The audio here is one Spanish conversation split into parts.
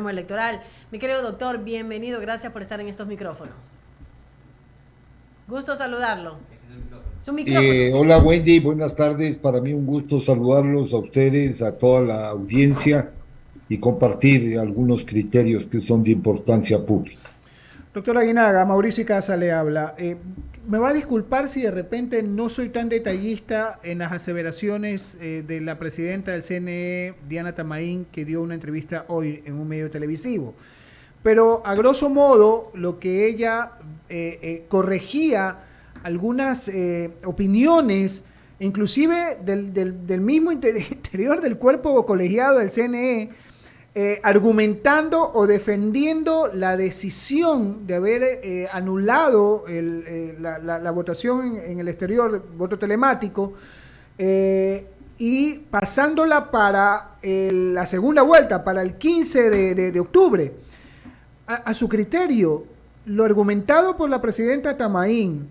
ramo electoral. Mi querido doctor, bienvenido, gracias por estar en estos micrófonos. Gusto saludarlo. Su micrófono. Hola Wendy, buenas tardes. Para mí un gusto saludarlos a ustedes, a toda la audiencia y compartir algunos criterios que son de importancia pública. Doctor Aguinaga, Mauricio Casa le habla. Me va a disculpar si de repente no soy tan detallista en las aseveraciones de la presidenta del CNE, Diana Tamaín, que dio una entrevista hoy en un medio televisivo. Pero a grosso modo, lo que ella corregía algunas opiniones, inclusive del mismo interior del cuerpo colegiado del CNE, argumentando o defendiendo la decisión de haber anulado la votación en el exterior, voto telemático, y pasándola para la segunda vuelta, para el 15 de octubre. A su criterio, lo argumentado por la presidenta Tamaín,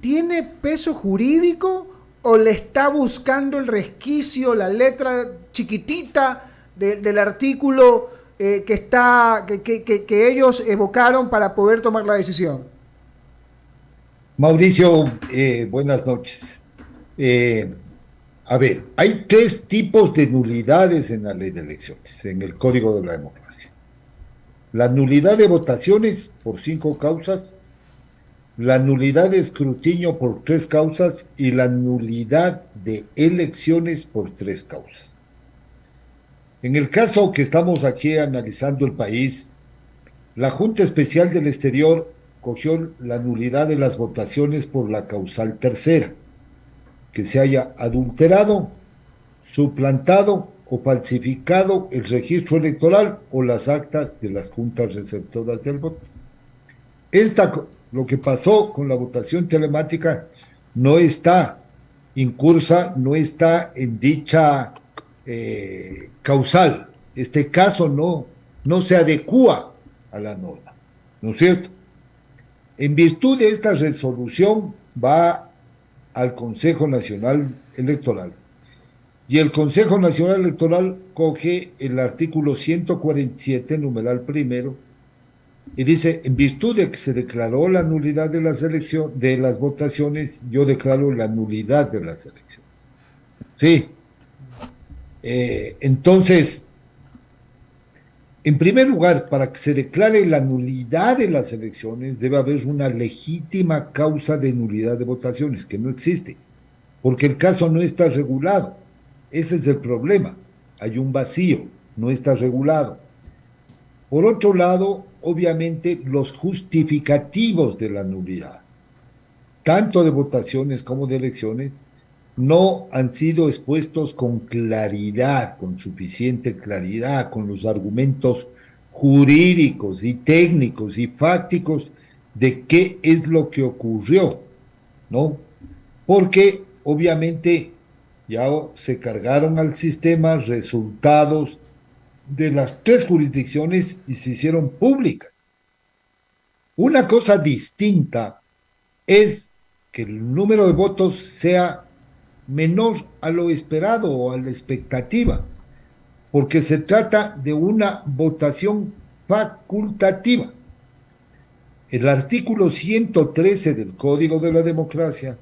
¿tiene peso jurídico o le está buscando el resquicio, la letra chiquitita del artículo que ellos evocaron para poder tomar la decisión? Mauricio, buenas noches. Eh, a ver, hay tres tipos de nulidades en la ley de elecciones, en el Código de la Democracia. La nulidad de votaciones por 5 causas, la nulidad de escrutinio por 3 causas y la nulidad de elecciones por 3 causas. En el caso que estamos aquí analizando el país, la Junta Especial del Exterior cogió la nulidad de las votaciones por la causal tercera, que se haya adulterado, suplantado o falsificado el registro electoral o las actas de las juntas receptoras del voto. Lo que pasó con la votación telemática no está incursa, no está en dicha causal. Este caso no se adecúa a la norma, ¿no es cierto? En virtud de esta resolución va al Consejo Nacional Electoral y el Consejo Nacional Electoral coge el artículo 147, numeral primero, y dice, en virtud de que se declaró la nulidad de de las votaciones, yo declaro la nulidad de las elecciones. Sí. Entonces, en primer lugar, para que se declare la nulidad de las elecciones, debe haber una legítima causa de nulidad de votaciones, que no existe, porque el caso no está regulado. Ese es el problema. Hay un vacío, no está regulado. Por otro lado, obviamente, los justificativos de la nulidad, tanto de votaciones como de elecciones, no han sido expuestos con claridad, con suficiente claridad, con los argumentos jurídicos y técnicos y fácticos de qué es lo que ocurrió, ¿no? Porque obviamente ya se cargaron al sistema resultados de las 3 jurisdicciones y se hicieron públicas. Una cosa distinta es que el número de votos sea menor a lo esperado o a la expectativa, porque se trata de una votación facultativa. El artículo 113 del Código de la Democracia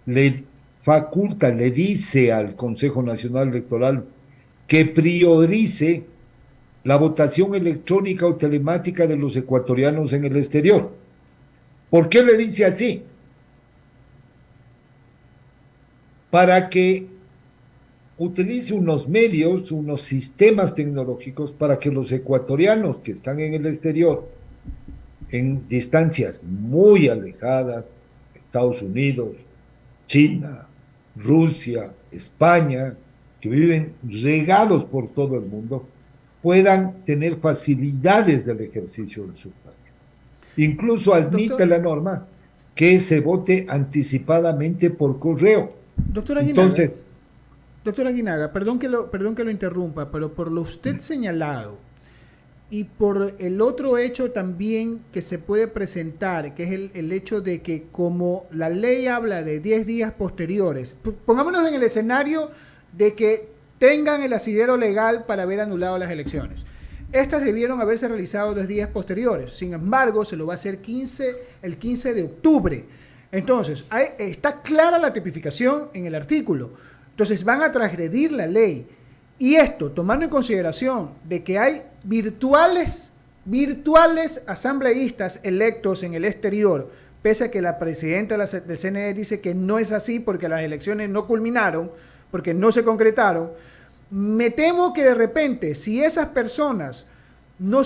le faculta, le dice al Consejo Nacional Electoral que priorice la votación electrónica o telemática de los ecuatorianos en el exterior. ¿Por qué le dice así? Para que utilice unos medios, unos sistemas tecnológicos para que los ecuatorianos que están en el exterior, en distancias muy alejadas, Estados Unidos, China, Rusia, España, que viven regados por todo el mundo, puedan tener facilidades del ejercicio del sufragio. Incluso admite Doctor, la norma que se vote anticipadamente por correo. doctor Aguinaga, Entonces, doctor Aguinaga, perdón que lo interrumpa, pero por lo usted señalado y por el otro hecho también que se puede presentar, que es el hecho de que como la ley habla de 10 días posteriores, pongámonos en el escenario de que tengan el asidero legal para haber anulado las elecciones. Estas debieron haberse realizado 10 días posteriores. Sin embargo, se lo va a hacer el 15 de octubre. Entonces, está clara la tipificación en el artículo. Entonces, van a transgredir la ley. Y esto, tomando en consideración de que hay virtuales asambleístas electos en el exterior, pese a que la presidenta del CNE dice que no es así porque las elecciones no culminaron, porque no se concretaron, me temo que de repente, si esas personas no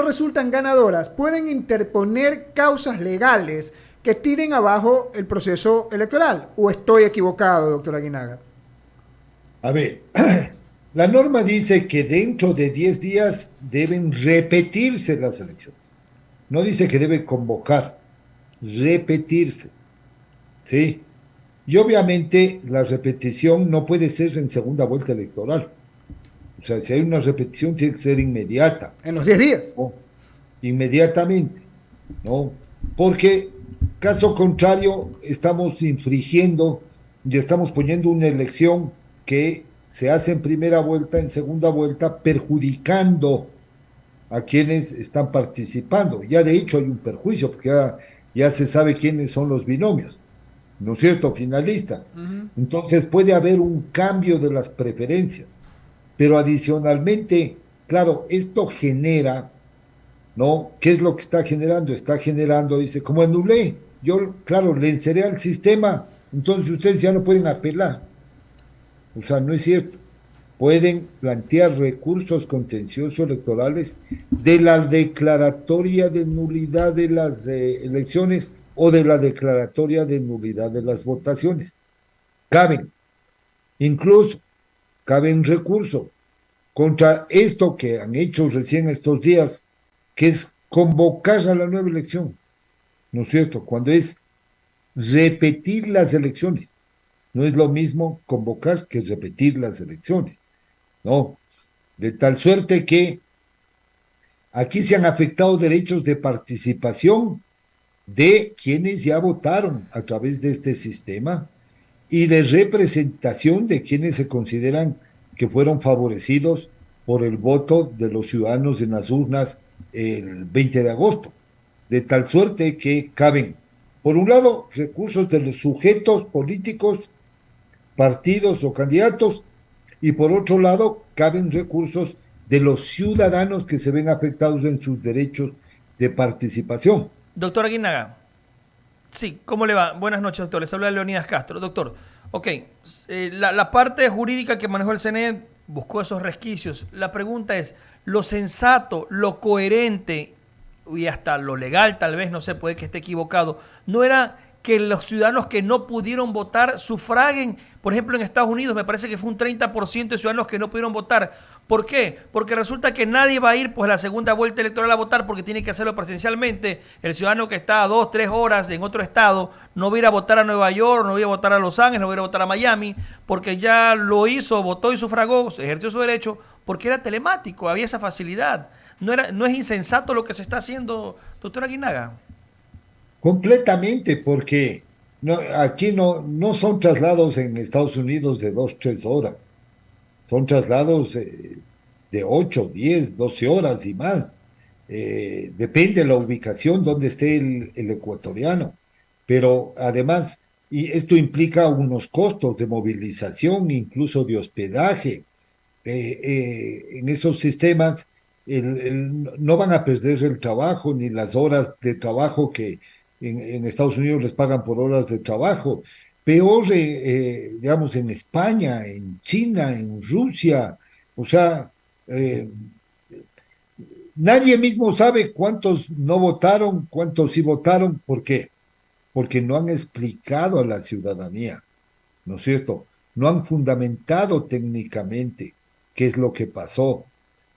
resultan ganadoras, pueden interponer causas legales que tiren abajo el proceso electoral. ¿O estoy equivocado, doctor Aguinaga? A ver, la norma dice que dentro de 10 días deben repetirse las elecciones. No dice que debe convocar, repetirse. ¿Sí? Y obviamente la repetición no puede ser en segunda vuelta electoral. O sea, si hay una repetición tiene que ser inmediata. En los 10 días. ¿No? Inmediatamente, ¿no? Porque caso contrario estamos infringiendo y estamos poniendo una elección que se hace en primera vuelta, en segunda vuelta, perjudicando a quienes están participando. Ya de hecho hay un perjuicio, porque ya se sabe quiénes son los binomios, ¿no es cierto? Finalistas. Entonces puede haber un cambio de las preferencias, pero adicionalmente, claro, esto genera, ¿no? ¿Qué es lo que está generando? Está generando, dice, como anulé, yo, claro, le encerré al sistema, entonces ustedes ya no pueden apelar. O sea, no es cierto. Pueden plantear recursos contenciosos electorales de la declaratoria de nulidad de las elecciones o de la declaratoria de nulidad de las votaciones. Caben, incluso, caben recursos contra esto que han hecho recién estos días, que es convocar a la nueva elección, ¿no es cierto? Cuando es repetir las elecciones. No es lo mismo convocar que repetir las elecciones, ¿no? De tal suerte que aquí se han afectado derechos de participación de quienes ya votaron a través de este sistema y de representación de quienes se consideran que fueron favorecidos por el voto de los ciudadanos en las urnas el 20 de agosto. De tal suerte que caben, por un lado, recursos de los sujetos políticos, partidos o candidatos, y por otro lado, caben recursos de los ciudadanos que se ven afectados en sus derechos de participación. Doctor Aguinaga, sí, ¿cómo le va? Buenas noches, doctor. Les habla Leonidas Castro. Doctor, ok, la parte jurídica que manejó el CNE buscó esos resquicios. La pregunta es, lo sensato, lo coherente y hasta lo legal, tal vez, no sé, puede que esté equivocado, no era que los ciudadanos que no pudieron votar sufraguen. Por ejemplo, en Estados Unidos me parece que fue un 30% de ciudadanos que no pudieron votar. ¿Por qué? Porque resulta que nadie va a ir pues a la segunda vuelta electoral a votar porque tiene que hacerlo presencialmente. El ciudadano que está a 2, 3 horas en otro estado no va a ir a votar a Nueva York, no va a ir a votar a Los Ángeles, no va a ir a votar a Miami, porque ya lo hizo, votó y sufragó, ejerció su derecho, porque era telemático, había esa facilidad. No es insensato lo que se está haciendo, doctor Aguinaga. Completamente, porque aquí no son traslados en Estados Unidos de 2, 3 horas, son traslados de 8, 10, 12 horas y más. Depende de la ubicación donde esté el ecuatoriano, pero además, y esto implica unos costos de movilización, incluso de hospedaje. En esos sistemas no van a perder el trabajo ni las horas de trabajo que en Estados Unidos les pagan por horas de trabajo. Peor, digamos, en España, en China, en Rusia, o sea, eh, nadie mismo sabe cuántos no votaron, cuántos sí votaron. ¿Por qué? Porque no han explicado a la ciudadanía, ¿no es cierto? No han fundamentado técnicamente qué es lo que pasó.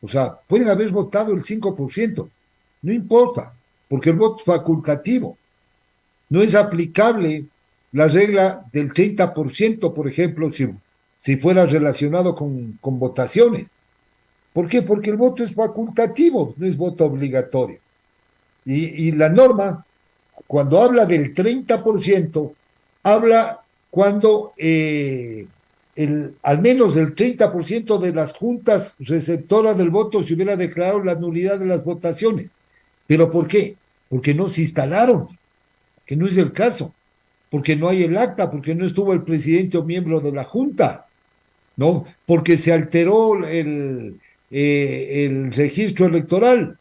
O sea, pueden haber votado el 5%, no importa, porque el voto es facultativo. No es aplicable la regla del 30%, por ejemplo, si fuera relacionado con votaciones. ¿Por qué? Porque el voto es facultativo, no es voto obligatorio. Y la norma, cuando habla del 30%, habla cuando al menos el 30% de las juntas receptoras del voto se hubiera declarado la nulidad de las votaciones. ¿Pero por qué? Porque no se instalaron, que no es el caso, porque no hay el acta, porque no estuvo el presidente o miembro de la junta, ¿no? Porque se alteró el registro electoral.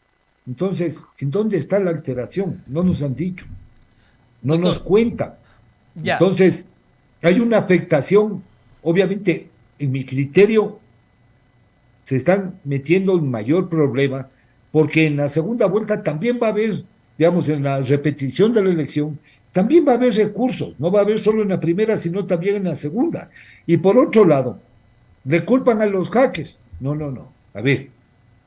Entonces, ¿en dónde está la alteración? No nos han dicho, no nos Doctor, cuentan. ya. Entonces, hay una afectación, obviamente, en mi criterio, se están metiendo en mayor problema, porque en la segunda vuelta también va a haber, digamos, en la repetición de la elección, también va a haber recursos, no va a haber solo en la primera, sino también en la segunda. Y por otro lado, le culpan a los hackers. No, no, no. A ver,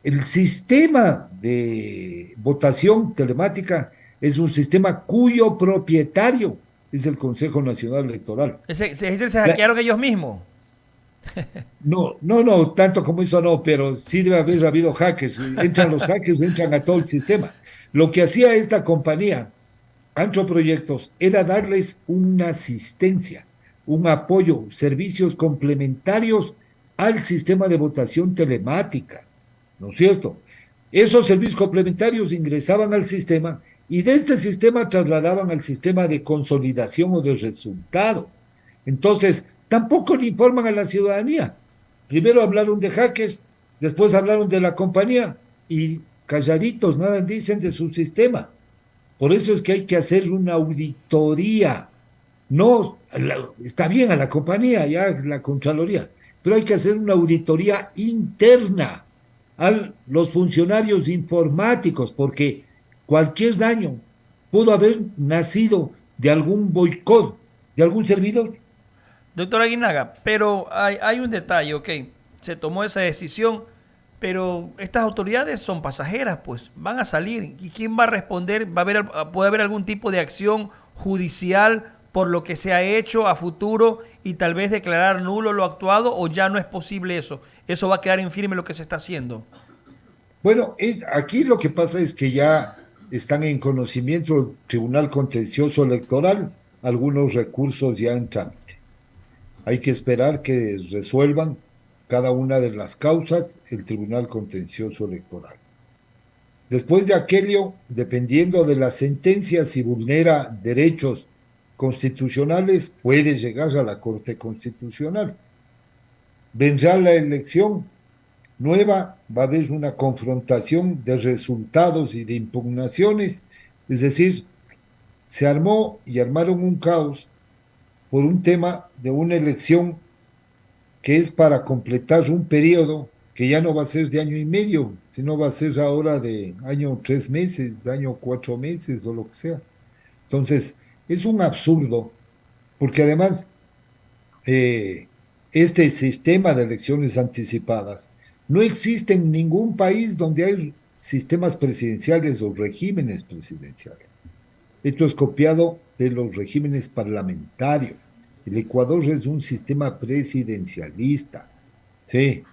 el sistema de votación telemática es un sistema cuyo propietario es el Consejo Nacional Electoral. Se La- hackearon ellos mismos. No, no, no, tanto como eso no, pero sí debe haber habido hackers. Entran los hackers, entran a todo el sistema. Lo que hacía esta compañía, Antro Proyectos, era darles una asistencia, un apoyo, servicios complementarios al sistema de votación telemática, ¿no es cierto? Esos servicios complementarios ingresaban al sistema y de este sistema trasladaban al sistema de consolidación o de resultado. Entonces, tampoco le informan a la ciudadanía. Primero hablaron de hackers, después hablaron de la compañía y calladitos, nada dicen de su sistema. Por eso es que hay que hacer una auditoría. No, está bien a la compañía, ya la Contraloría, pero hay que hacer una auditoría interna a los funcionarios informáticos, porque cualquier daño pudo haber nacido de algún boicot, de algún servidor. Doctor Aguinaga, pero hay un detalle, ok, se tomó esa decisión, pero estas autoridades son pasajeras, pues van a salir. ¿Y quién va a responder? ¿Puede haber algún tipo de acción judicial por lo que se ha hecho a futuro y tal vez declarar nulo lo actuado o ya no es posible eso? Eso va a quedar en firme lo que se está haciendo. Bueno, aquí lo que pasa es que ya están en conocimiento del Tribunal Contencioso Electoral algunos recursos ya en trámite. Hay que esperar que resuelvan cada una de las causas el Tribunal Contencioso Electoral. Después de aquello, dependiendo de las sentencias, si vulnera derechos constitucionales, puede llegar a la Corte Constitucional. Vendrá la elección nueva, va a haber una confrontación de resultados y de impugnaciones, es decir, se armó y armaron un caos por un tema de una elección que es para completar un periodo que ya no va a ser de año y medio, sino va a ser ahora de año 3 meses, de año 4 meses o lo que sea. Entonces, es un absurdo, porque además eh, este sistema de elecciones anticipadas no existe en ningún país donde hay sistemas presidenciales o regímenes presidenciales. Esto es copiado de los regímenes parlamentarios. El Ecuador es un sistema presidencialista. Sí,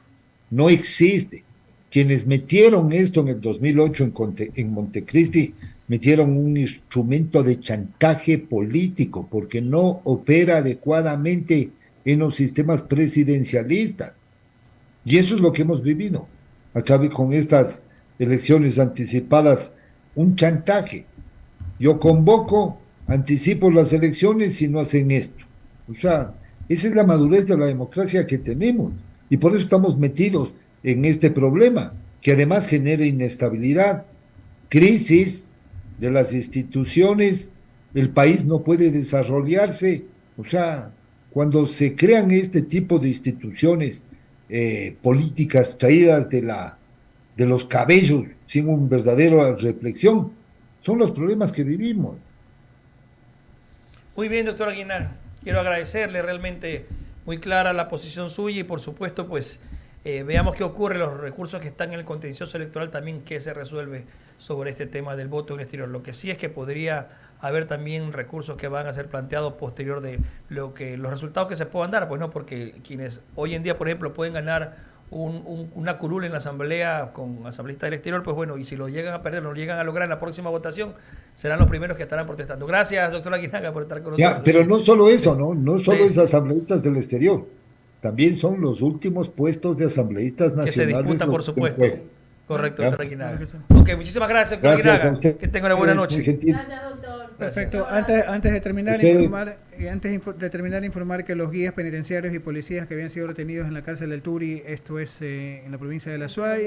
no existe. Quienes metieron esto en el 2008 en Montecristi, metieron un instrumento de chantaje político porque no opera adecuadamente en los sistemas presidencialistas. Y eso es lo que hemos vivido a través con estas elecciones anticipadas, un chantaje. Yo convoco, anticipo las elecciones y no hacen esto. O sea, esa es la madurez de la democracia que tenemos. Y por eso estamos metidos en este problema, que además genera inestabilidad, crisis de las instituciones, el país no puede desarrollarse. O sea, cuando se crean este tipo de instituciones políticas traídas de los cabellos sin una verdadera reflexión, son los problemas que vivimos. Muy bien, doctor Aguinar. Quiero agradecerle realmente muy clara la posición suya y por supuesto pues veamos qué ocurre, los recursos que están en el contencioso electoral también qué se resuelve sobre este tema del voto en el exterior. Lo que sí es que podría haber también recursos que van a ser planteados posterior de los resultados que se puedan dar, pues no, porque quienes hoy en día, por ejemplo, pueden ganar una curul en la asamblea con asambleístas del exterior, pues bueno, y si lo llegan a perder, lo llegan a lograr en la próxima votación, serán los primeros que estarán protestando. Gracias, doctor Aguinaga, por estar con Ya, nosotros. pero no solo eso, ¿no? No solo Sí. es asambleístas del exterior. también son los últimos puestos de asambleístas Que se nacionales. disputan, los por que supuesto. juegan. Correcto, Ya. doctor Aguinaga. Claro que sí. Ok, muchísimas gracias, doctor Gracias a Aguinaga. usted. Que tenga una buena Es muy noche. gentil. Gracias, doctor. Perfecto. Un abrazo. Antes de terminar, Ustedes- informar que los guías penitenciarios y policías que habían sido retenidos en la cárcel del Turi, esto es en la provincia de La Suay,